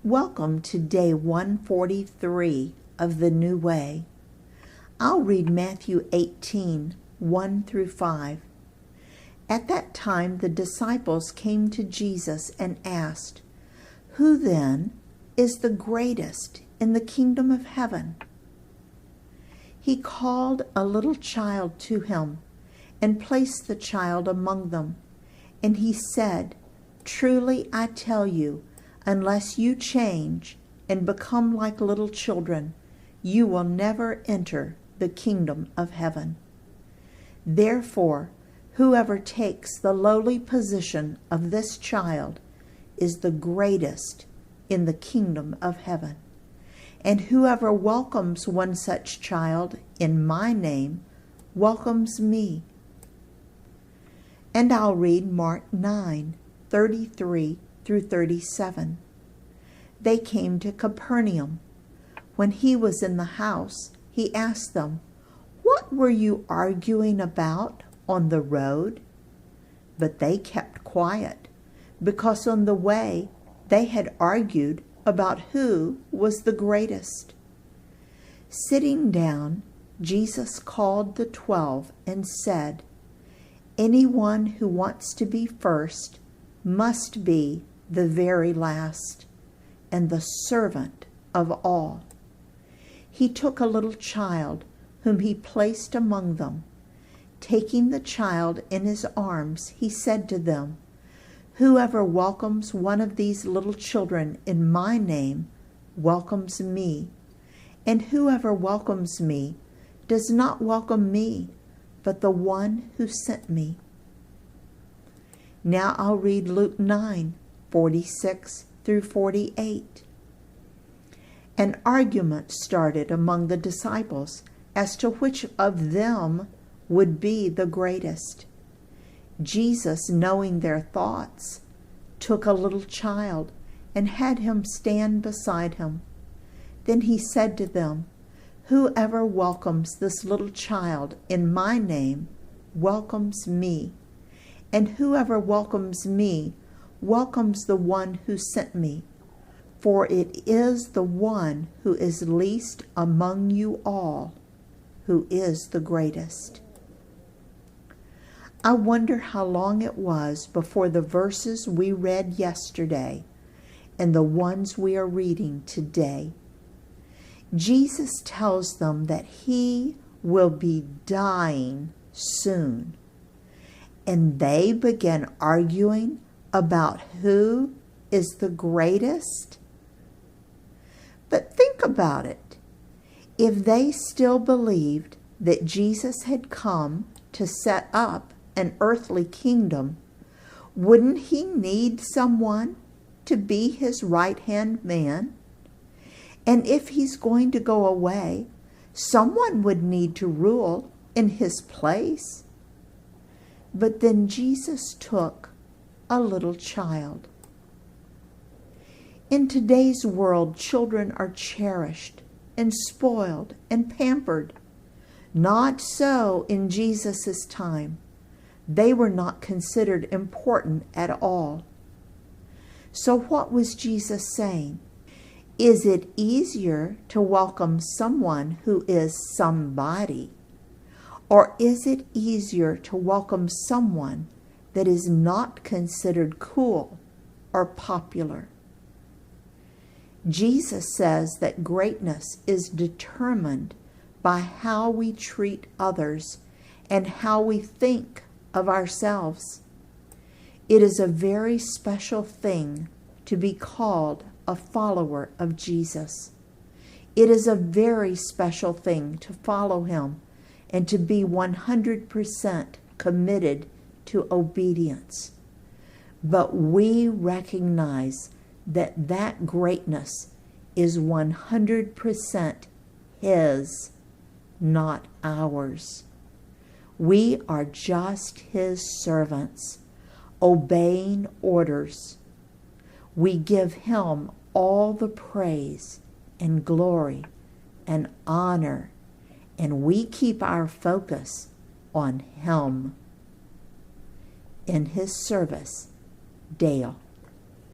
Welcome to day 143 of the New Way. I'll read Matthew 18, 1 through 5. At that time the disciples came to Jesus and asked, "Who then is the greatest in the kingdom of heaven?" He called a little child to him and placed the child among them. And he said, "Truly I tell you, unless you change and become like little children, you will never enter the kingdom of heaven. Therefore, whoever takes the lowly position of this child is the greatest in the kingdom of heaven. And whoever welcomes one such child in my name welcomes me." And I'll read Mark 9, 33 through 37. They came to Capernaum. When he was in the house, he asked them, "What were you arguing about on the road?" But they kept quiet, because on the way they had argued about who was the greatest. Sitting down, Jesus called the 12 and said, "Anyone who wants to be first must be the very last and the servant of all." He took a little child whom he placed among them. Taking the child in his arms, he said to them, "Whoever welcomes one of these little children in my name welcomes me, and whoever welcomes me does not welcome me, but the one who sent me." Now I'll read Luke 9, 46 through 48. An argument started among the disciples as to which of them would be the greatest. Jesus, knowing their thoughts, took a little child and had him stand beside him. Then he said to them, "Whoever welcomes this little child in my name welcomes me, and whoever welcomes me welcomes the one who sent me. For it is the one who is least among you all who is the greatest." I wonder how long it was before the verses we read yesterday and the ones we are reading today. Jesus tells them that he will be dying soon, and they begin arguing about who is the greatest. But think about it. If they still believed that Jesus had come to set up an earthly kingdom, wouldn't he need someone to be his right-hand man? And if he's going to go away, someone would need to rule in his place. But then Jesus took a little child. In today's world, children are cherished and spoiled and pampered. Not so in Jesus' time. They were not considered important at all. So what was Jesus saying? Is it easier to welcome someone who is somebody? Or is it easier to welcome someone that is not considered cool or popular? Jesus says that greatness is determined by how we treat others and how we think of ourselves. It is a very special thing to be called a follower of Jesus. It is a very special thing to follow him and to be 100% committed to obedience. But we recognize that that greatness is 100% his, not ours. We are just his servants, obeying orders. We give him all the praise and glory and honor, and we keep our focus on him. In his service, Dale.